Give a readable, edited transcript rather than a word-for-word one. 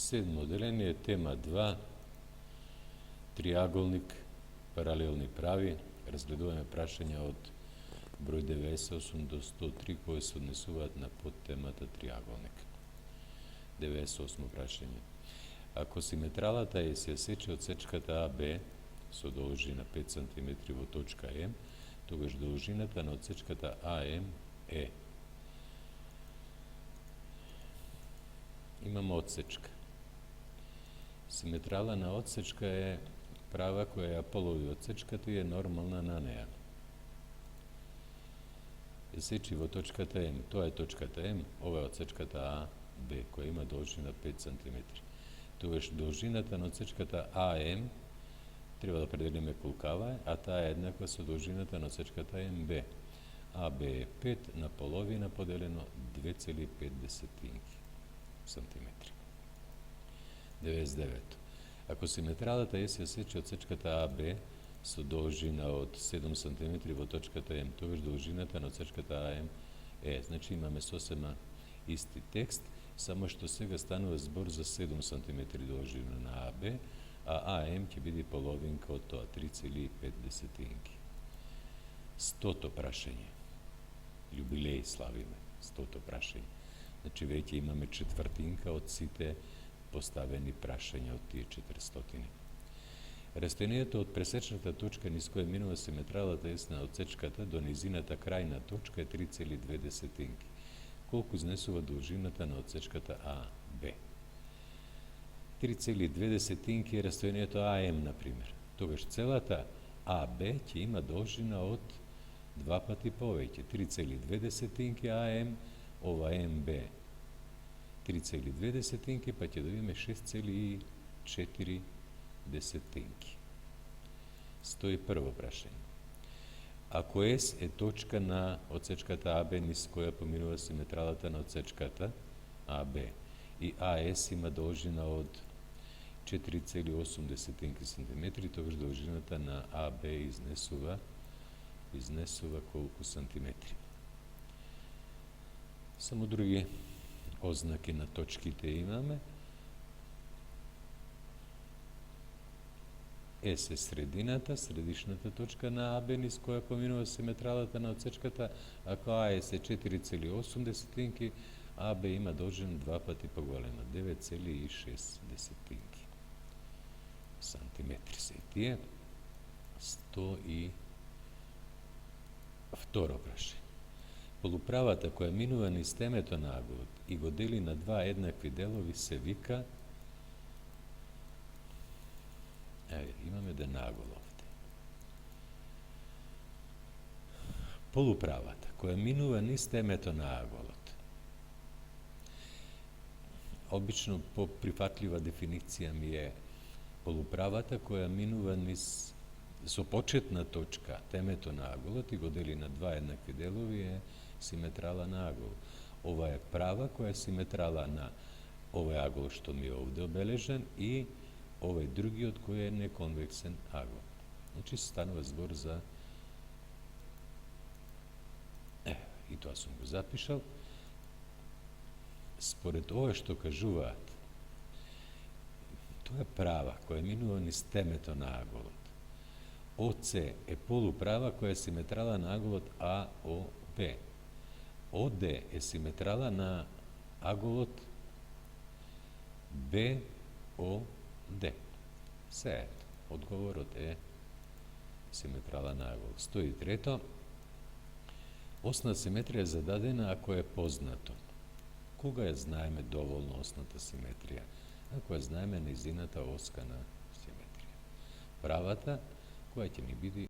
Седмо деление, тема 2, триаголник, паралелни прави. Разгледуваме прашања од број 98 до 103 кои се однесуваат на подтемата триаголник. 98 прашање. Ако симетралата е се сече од сечката АБ со должина 5 cm во точка М, тогаш должината на одсечката АМ е. Имаме одсечка. Симетрала на одсечка е права која ја полови одсечката и е нормална на неа. Е сечи во точката М, тоа е точката М, ова е одсечката А, Б, која има должина 5 cm. Тогаш должината на одсечката АМ треба да определиме колкава е, а таа е еднаква со должината на одсечката МБ. АБ е 5 на половина поделено 2,5 cm. 99. Ако симетралата е се сече од сечката АБ со должина од 7 cm во точката М, тогаш должината на одсечката АМ е. Значи имаме сосема исти текст, само што сега станува збор за 7 cm должина на АБ, а АМ ќе биде половинка од тоа, 3,5. 100-то прашање. Јубилеј славиме, 100-то прашање. Значи веќе имаме четвртинка од сите поставени прашања од тие 400. Растојанието од пресечната точка низ која минува симетралата на одсечката до низината крајна точка е 3,2. Колку изнесува должината на одсечката АБ? 3,2 е растојанието АМ, например. Тогаш целата АБ ќе има должина од 2 пати повеќе. 3,2 АМ, ова МБ 3,2, па ќе добиеме 6,4. 101 прашање. Ако С е точка на одсечката АБ низ која поминува симетралата на одсечката АБ и АС има должина од 4,8 cm, тогаш должината на АБ изнесува колку сантиметри. Само други ознаки на точките имаме. С е средишната точка на АБ низ која поминува симетралата на одсечката, ако АС е 4,8, АБ има должина 2 пати поголема, 9,6 сантиметри се тие. 102 прашање. Полуправата која минува низ темето на аголот и го дели на два еднакви делови се вика. Имаме денагол овде. Полуправата која минува низ темето на аголот. Обично по-прифатлива дефиниција ми е полуправата која минува низ со почетна точка темето на аголот и го дели на два еднакви делови е симетрала на агол. Ова е права која е симетрала на овој агол што ми е овде обележен и овој другиот кој е неконвексен агол. Значи станува збор за и тоа сум го запишал. Според ова што кажуваат, тоа е права која минува низ темето на аголот. ОЦ е полуправа која е симетрала на аголот АОБ. ОД е симетрала на аголот БОД. Се ето, одговорот е симетрала на аголот. 103. Осна симетрија е зададена ако е познато. Кога ја знаеме доволно осната симетрија? Ако ја знаеме низината оска на симетрија. Правата која ќе ни биде